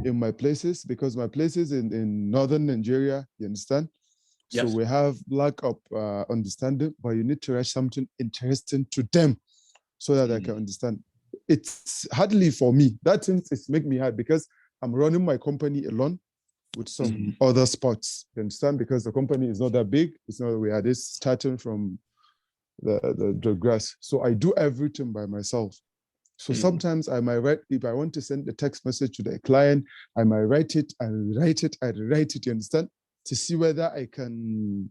in my places, because my places in northern Nigeria, you understand? Yes. So we have lack of understanding, but you need to write something interesting to them so that I can understand. It's hardly for me. That thing is make me hard because I'm running my company alone with some other spots, you understand? Because the company is not that big. It's not, we are just starting from the grass. So I do everything by myself. So sometimes I might write, if I want to send a text message to the client, I might write it, you understand? To see whether he can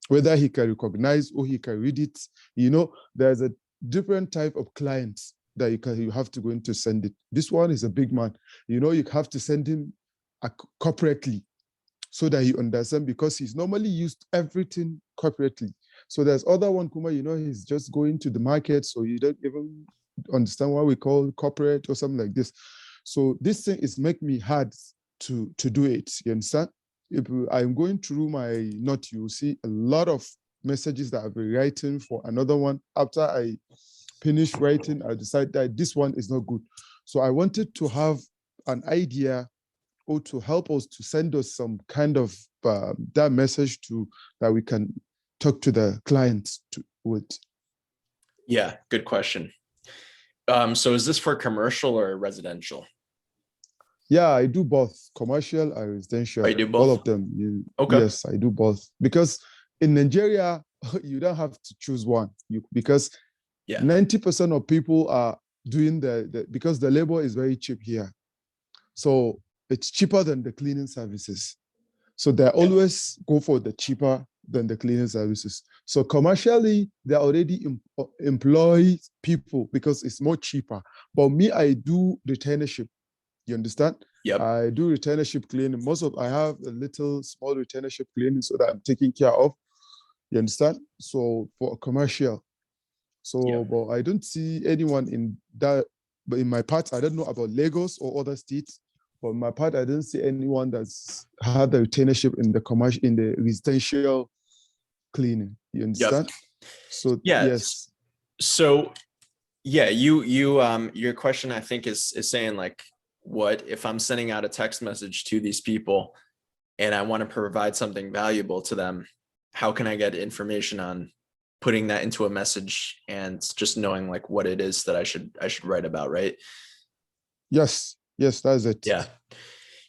recognize or he can read it. You know, there's a different type of clients that you have to go in to send it. This one is a big man. You know, you have to send him corporately so that he understands, because he's normally used everything corporately. So there's other one, Kuma, you know, he's just going to the market, so you don't even understand what we call corporate or something like this. So this thing is make me hard to do it, you understand? If I'm going through my note, you will see a lot of messages that I've been writing for another one. After I finish writing, I decide that this one is not good. So I wanted to have an idea or to help us to send us some kind of that message that we can talk to the client with? Yeah, good question. So is this for commercial or residential? Yeah, I do both commercial and residential. Oh, you do All both? of them. Okay. Yes, I do both because in Nigeria you don't have to choose one. Because Yeah. 90% of people are doing because the labor is very cheap here, so it's cheaper than the cleaning services. So they always go for the cheaper than the cleaning services. So commercially, they already employ people because it's more cheaper. But me, I do retainership. You understand? Yep. I do retainership cleaning. I have a little small retainership cleaning so that I'm taking care of. You understand? So for commercial. So, Yep. but I don't see anyone in that. But in my part, I don't know about Lagos or other states. But in my part, I don't see anyone that's had the retainership in the residential cleaning. You understand? So Yeah. yes. So yeah, your question I think is saying like, what if I'm sending out a text message to these people and I want to provide something valuable to them? How can I get information on putting that into a message and just knowing like what it is that I should write about, right? Yes, that's it.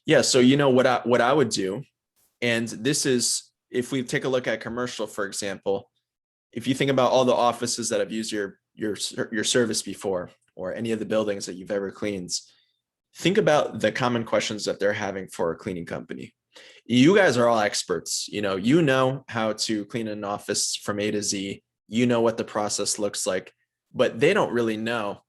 Yeah. So you know what I would do, and this is if we take a look at commercial, for example, if you think about all the offices that have used your service before, or any of the buildings that you've ever cleaned, think about the common questions that they're having for a cleaning company. You guys are all experts. You know how to clean an office from A to Z. You know what the process looks like, but they don't really know.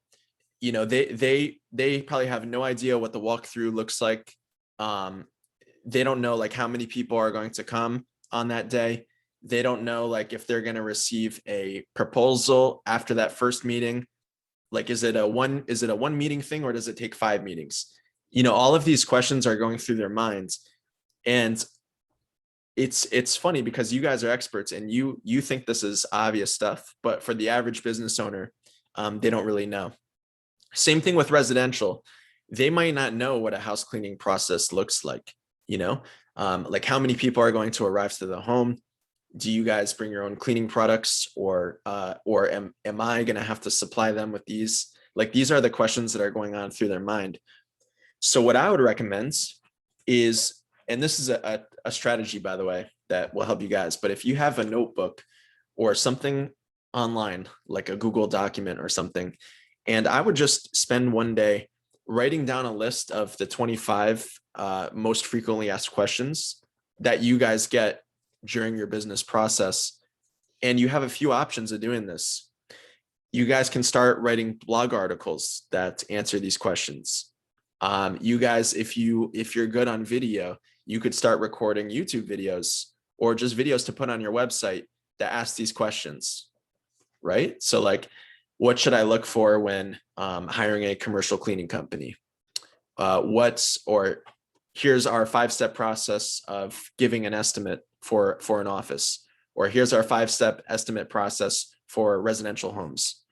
They probably have no idea what the walkthrough looks like. They don't know like how many people are going to come on that day. They don't know like if they're going to receive a proposal after that first meeting. Like, is it a one meeting thing, or does it take 5 meetings? All of these questions are going through their minds. And it's funny because you guys are experts and you think this is obvious stuff, but for the average business owner, they don't really know. Same thing with residential. They might not know what a house cleaning process looks like, like how many people are going to arrive to the home. Do you guys bring your own cleaning products, or am I going to have to supply them with these? Like, these are the questions that are going on through their mind. So what I would recommend is, and this is a strategy, by the way, that will help you guys, but if you have a notebook or something online, like a Google document or something, and I would just spend one day writing down a list of the 25 most frequently asked questions that you guys get during your business process. And you have a few options of doing this. You guys can start writing blog articles that answer these questions. You guys, if you're good on video, you could start recording YouTube videos or just videos to put on your website that ask these questions, right? So like, what should I look for when hiring a commercial cleaning company? Here's our 5-step process of giving an estimate for an office, or here's our 5-step estimate process for residential homes,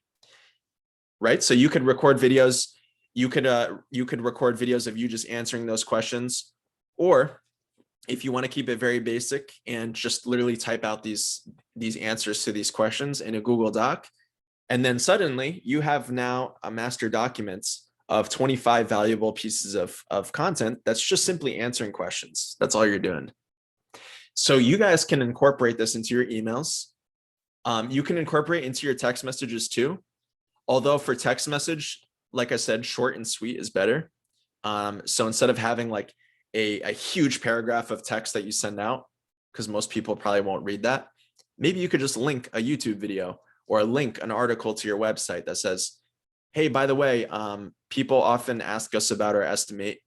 right? So you could record videos. You could record videos of you just answering those questions, or if you want to keep it very basic and just literally type out these answers to these questions in a Google Doc, and then suddenly you have now a master documents of 25 valuable pieces of content that's just simply answering questions. That's all you're doing. So you guys can incorporate this into your emails. You can incorporate into your text messages too. Although for text message, like I said, short and sweet is better. So instead of having like a huge paragraph of text that you send out, because most people probably won't read that, maybe you could just link a YouTube video or link an article to your website that says, hey, by the way, people often ask us about our estimate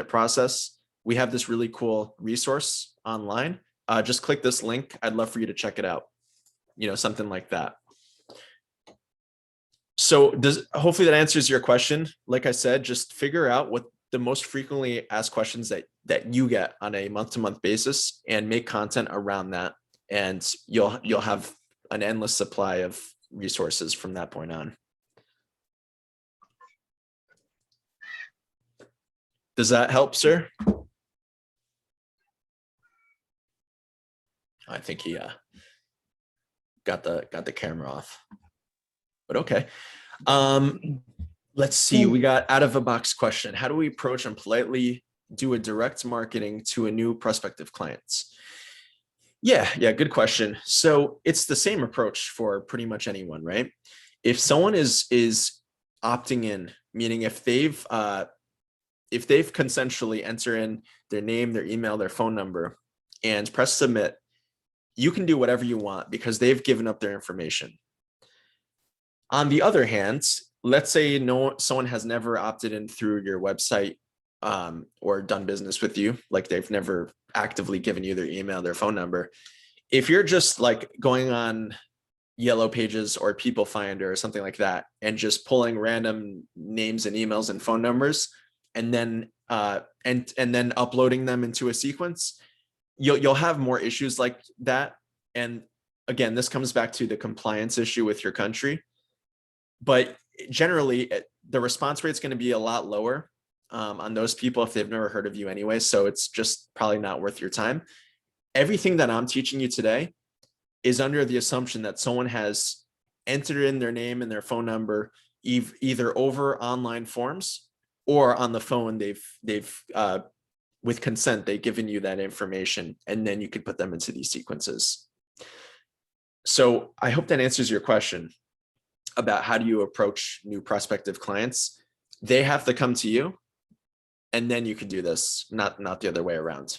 process. We have this really cool resource online. Just click this link. I'd love for you to check it out. Something like that. So hopefully that answers your question. Like I said, just figure out what the most frequently asked questions that you get on a month-to-month basis and make content around that. And you'll have an endless supply of resources from that point on. Does that help, sir? I think he got the camera off. But okay. Let's see. We got out of a box question. How do we approach and politely do a direct marketing to a new prospective clients? Yeah, good question. So it's the same approach for pretty much anyone, right? If someone is opting in, meaning if they've consensually enter in their name, their email, their phone number, and press submit, you can do whatever you want because they've given up their information. On the other hand, let's say someone has never opted in through your website or done business with you, like they've never actively given you their email, their phone number. If you're just like going on Yellow Pages or People Finder or something like that, and just pulling random names and emails and phone numbers, and then and then uploading them into a sequence, you'll have more issues like that. And again, this comes back to the compliance issue with your country. But generally, the response rate is going to be a lot lower on those people if they've never heard of you anyway. So it's just probably not worth your time. Everything that I'm teaching you today is under the assumption that someone has entered in their name and their phone number either over online forms or on the phone. They've with consent, they've given you that information, and then you could put them into these sequences. So I hope that answers your question about how do you approach new prospective clients. They have to come to you, and then you can do this, not the other way around.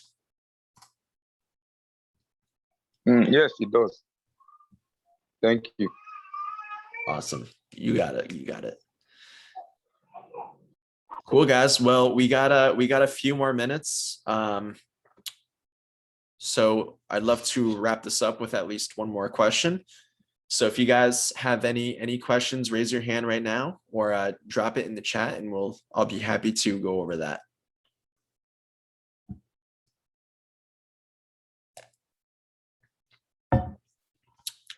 Yes, it does. Thank you. Awesome. You got it. Cool, guys. Well, we got a few more minutes. So I'd love to wrap this up with at least one more question. So if you guys have any questions, raise your hand right now or drop it in the chat, and I'll be happy to go over that.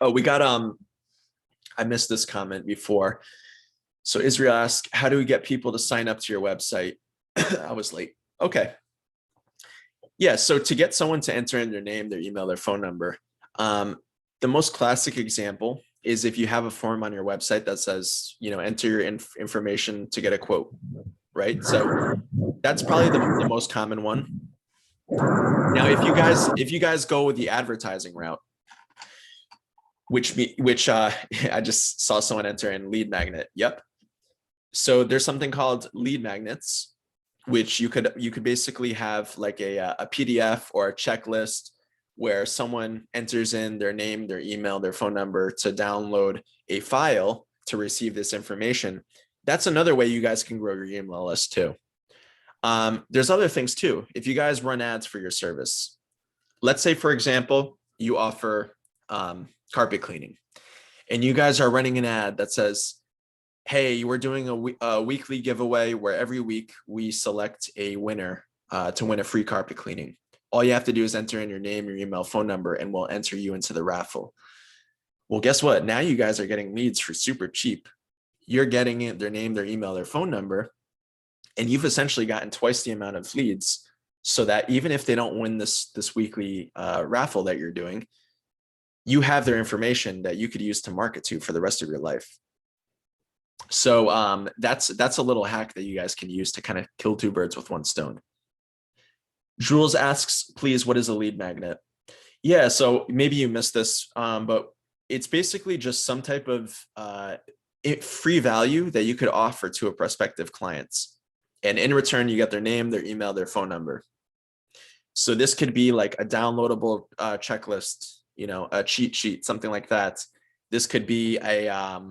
Oh, we got I missed this comment before. So Israel asked, how do we get people to sign up to your website? I was late. Okay. Yeah, so to get someone to enter in their name, their email, their phone number, the most classic example is if you have a form on your website that says, enter your information to get a quote, right? So that's probably the most common one. Now, if you guys go with the advertising route, which I just saw someone enter in lead magnet. Yep. So there's something called lead magnets, which you could basically have like a PDF or a checklist where someone enters in their name, their email, their phone number to download a file to receive this information. That's another way you guys can grow your email list too. There's other things too. If you guys run ads for your service, let's say, for example, you offer carpet cleaning, and you guys are running an ad that says, hey, we're doing a weekly giveaway where every week we select a winner to win a free carpet cleaning. All you have to do is enter in your name, your email, phone number, and we'll enter you into the raffle. Well, guess what? Now you guys are getting leads for super cheap. You're getting their name, their email, their phone number, and you've essentially gotten twice the amount of leads, so that even if they don't win this weekly raffle that you're doing, you have their information that you could use to market to for the rest of your life. So that's a little hack that you guys can use to kind of kill two birds with one stone. Jules asks, please, what is a lead magnet? Yeah, so maybe you missed this, but it's basically just some type of free value that you could offer to a prospective clients. And in return, you get their name, their email, their phone number. So this could be like a downloadable checklist, a cheat sheet, something like that. This could be a,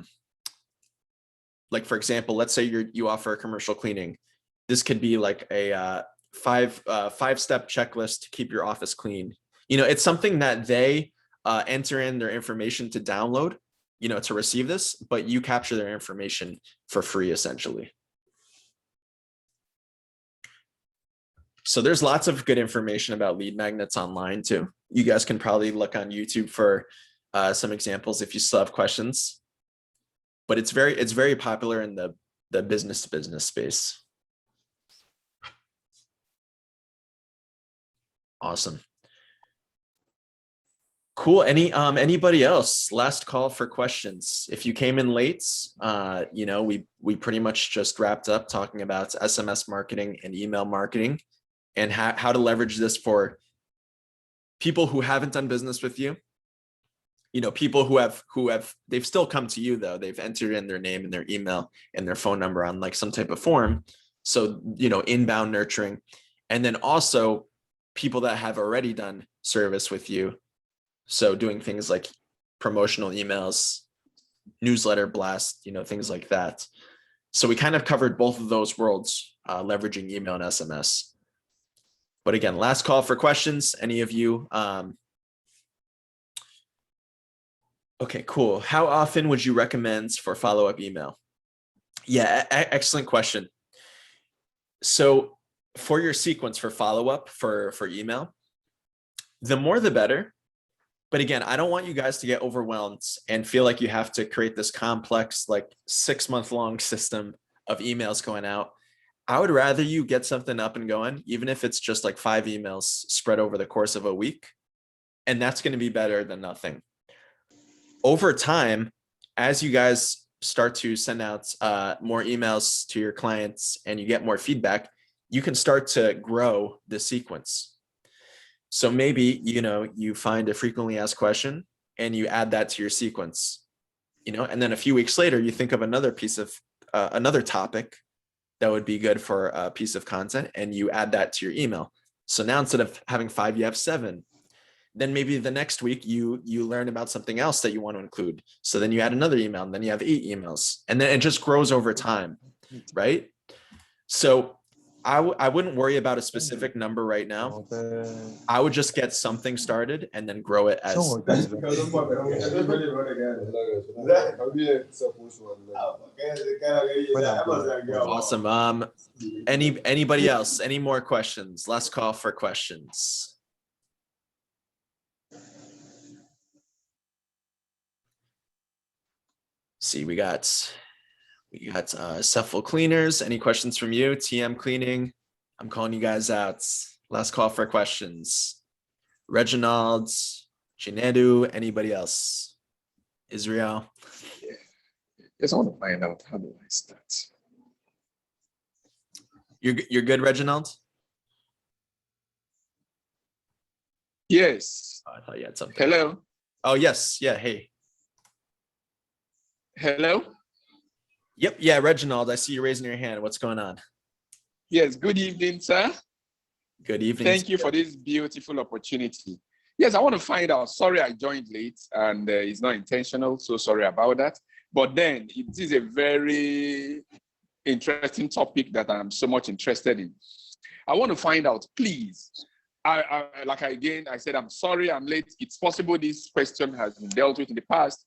like, for example, let's say you offer commercial cleaning. This could be like a five-step checklist to keep your office clean. It's something that they enter in their information to download, to receive this, but you capture their information for free, essentially. So there's lots of good information about lead magnets online too. You guys can probably look on YouTube for some examples if you still have questions. But it's very popular in the business to business space. Awesome. Cool. Anybody else? Last call for questions. If you came in late, we pretty much just wrapped up talking about SMS marketing and email marketing and how to leverage this for people who haven't done business with you. People who have they've still come to you though. They've entered in their name and their email and their phone number on like some type of form. So, inbound nurturing, and then also people that have already done service with you. So doing things like promotional emails, newsletter blast, things like that. So we kind of covered both of those worlds, leveraging email and SMS. But again, last call for questions. Any of you? Okay, cool. How often would you recommend for follow-up email? Yeah, excellent question. So for your sequence for follow-up for email, the more the better. But again, I don't want you guys to get overwhelmed and feel like you have to create this complex, like 6-month-long system of emails going out. I would rather you get something up and going, even if it's just like 5 emails spread over the course of a week. And that's going to be better than nothing. Over time, as you guys start to send out more emails to your clients and you get more feedback, you can start to grow the sequence. So maybe, you find a frequently asked question and you add that to your sequence, and then a few weeks later, you think of another piece of another topic that would be good for a piece of content and you add that to your email. So now instead of having 5, you have 7. Then maybe the next week you learn about something else that you want to include. So then you add another email and then you have 8 emails and then it just grows over time, right? So I wouldn't worry about a specific number right now. I would just get something started and then grow it as. Awesome. Anybody else? Any more questions? Last call for questions. See, we got Cephal Cleaners. Any questions from you? TM Cleaning. I'm calling you guys out. Last call for questions. Reginald, Chinedu, anybody else? Israel. Just want to find out, how do I start? You're good, Reginald? Yes. Oh, I thought you had something. Hello. Oh, yes. Yeah. Hey. Hello. Yep. Yeah, Reginald, I see you raising your hand. What's going on? Yes. Good evening, sir. Good evening. Thank you for this beautiful opportunity. Yes, I want to find out. Sorry, I joined late and it's not intentional. So sorry about that. But then it is a very interesting topic that I'm so much interested in. I want to find out, please. I said, I'm sorry, I'm late. It's possible this question has been dealt with in the past,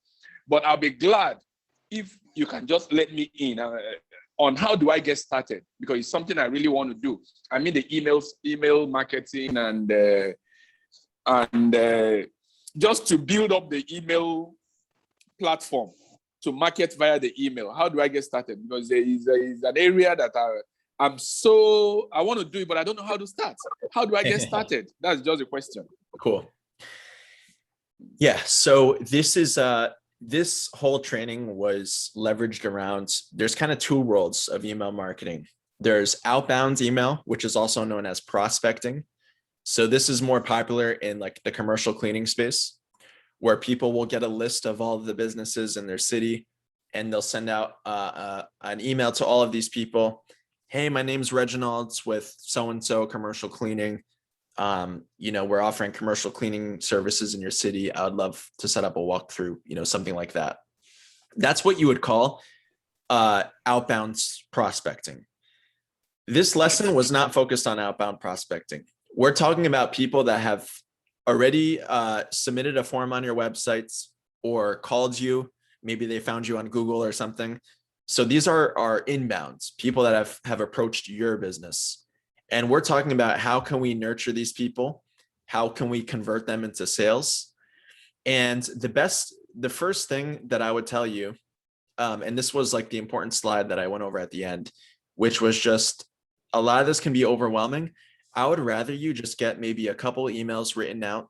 but I'll be glad if you can just let me in on how do I get started, because it's something I really want to do. I mean, the email marketing and just to build up the email platform to market via the email. How do I get started? Because there is an area that I want to do it, but I don't know how to start. How do I get started? That's just a question. Cool. Yeah. So this whole training was leveraged around, there's kind of 2 worlds of email marketing. There's outbound email, which is also known as prospecting. So this is more popular in like the commercial cleaning space, where people will get a list of all of the businesses in their city and they'll send out an email to all of these people. Hey, my name's Reginald with so-and-so commercial cleaning. We're offering commercial cleaning services in your city. I would love to set up a walkthrough, something like that. That's what you would call outbound prospecting. This lesson was not focused on outbound prospecting. We're talking about people that have already submitted a form on your websites or called you. Maybe they found you on Google or something. So these are inbounds, people that have approached your business. And we're talking about how can we nurture these people? How can we convert them into sales? And the first thing that I would tell you, and this was like the important slide that I went over at the end, which was just a lot of this can be overwhelming. I would rather you just get maybe a couple emails written out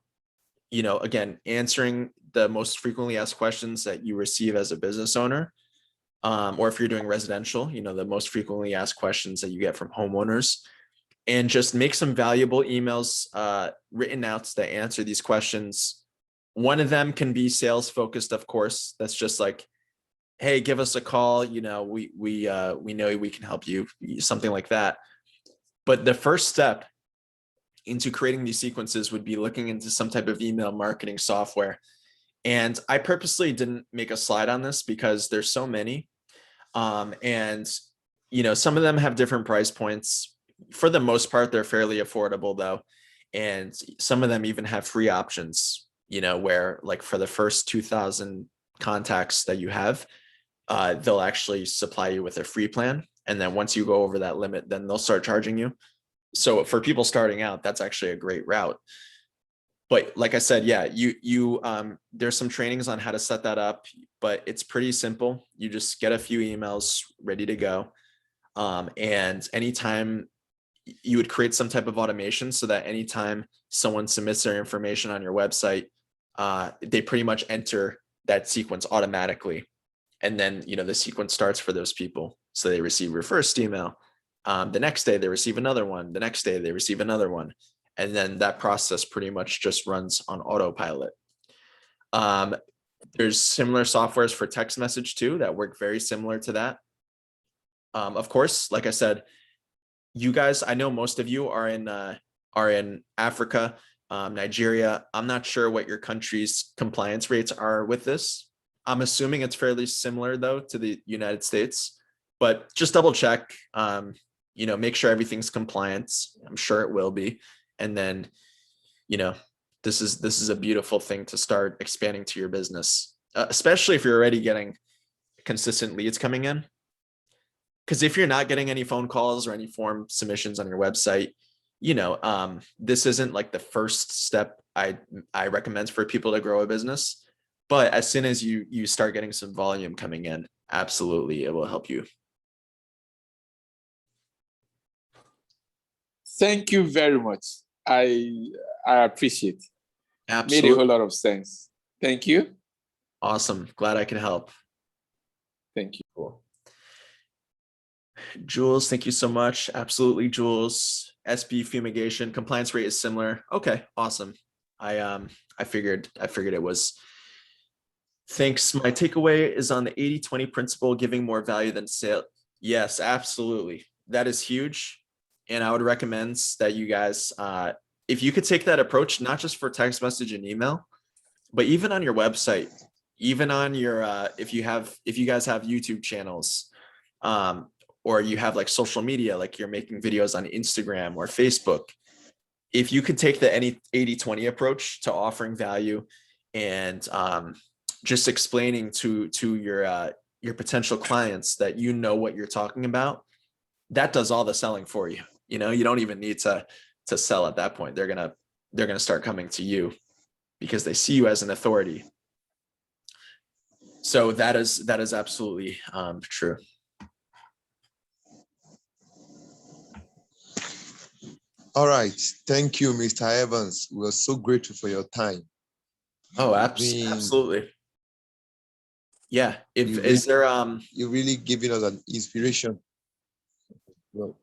again, answering the most frequently asked questions that you receive as a business owner. Or if you're doing residential, the most frequently asked questions that you get from homeowners, and just make some valuable emails, written out that answer these questions. One of them can be sales focused, of course. That's just like, hey, give us a call. We know we can help you, something like that. But the first step into creating these sequences would be looking into some type of email marketing software. And I purposely didn't make a slide on this because there's so many. And some of them have different price points. For the most part, they're fairly affordable though. And some of them even have free options, where like for the first 2,000 contacts that you have, they'll actually supply you with a free plan. And then once you go over that limit, then they'll start charging you. So for people starting out, that's actually a great route. But like I said, yeah, there's some trainings on how to set that up, but it's pretty simple. You just get a few emails ready to go. And anytime you would create some type of automation so that anytime someone submits their information on your website, they pretty much enter that sequence automatically. And then, the sequence starts for those people. So they receive your first email. The next day they receive another one. The next day they receive another one. And then that process pretty much just runs on autopilot. There's similar softwares for text message too that work very similar to that. Of course, like I said, you guys, I know most of you are in Africa, Nigeria. I'm not sure what your country's compliance rates are with this. I'm assuming it's fairly similar though to the United States, but just double check, make sure everything's compliant. I'm sure it will be. And then, this is a beautiful thing to start expanding to your business, especially if you're already getting consistent leads coming in. Because if you're not getting any phone calls or any form submissions on your website, this isn't like the first step I recommend for people to grow a business. But as soon as you start getting some volume coming in, absolutely, it will help you. Thank you very much. I appreciate it. Absolutely. Made a whole lot of sense. Thank you. Awesome. Glad I could help. Thank you. Cool. Jules, thank you so much. Absolutely, Jules. SB fumigation compliance rate is similar. Okay, awesome. I figured it was. Thanks. My takeaway is on the 80-20 principle, giving more value than sale. Yes, absolutely. That is huge. And I would recommend that you guys, if you could take that approach, not just for text message and email, but even on your website, even on your, if you guys have YouTube channels, or you have like social media, like you're making videos on Instagram or Facebook, if you could take the 80-20 approach to offering value and just explaining to your potential clients that what you're talking about, that does all the selling for you. You don't even need to sell at that point. They're gonna start coming to you because they see you as an authority. So that is absolutely true. All right. Thank you, Mr. Evans. We're so grateful for your time. Oh, absolutely. Yeah. You're really giving us an inspiration. Well,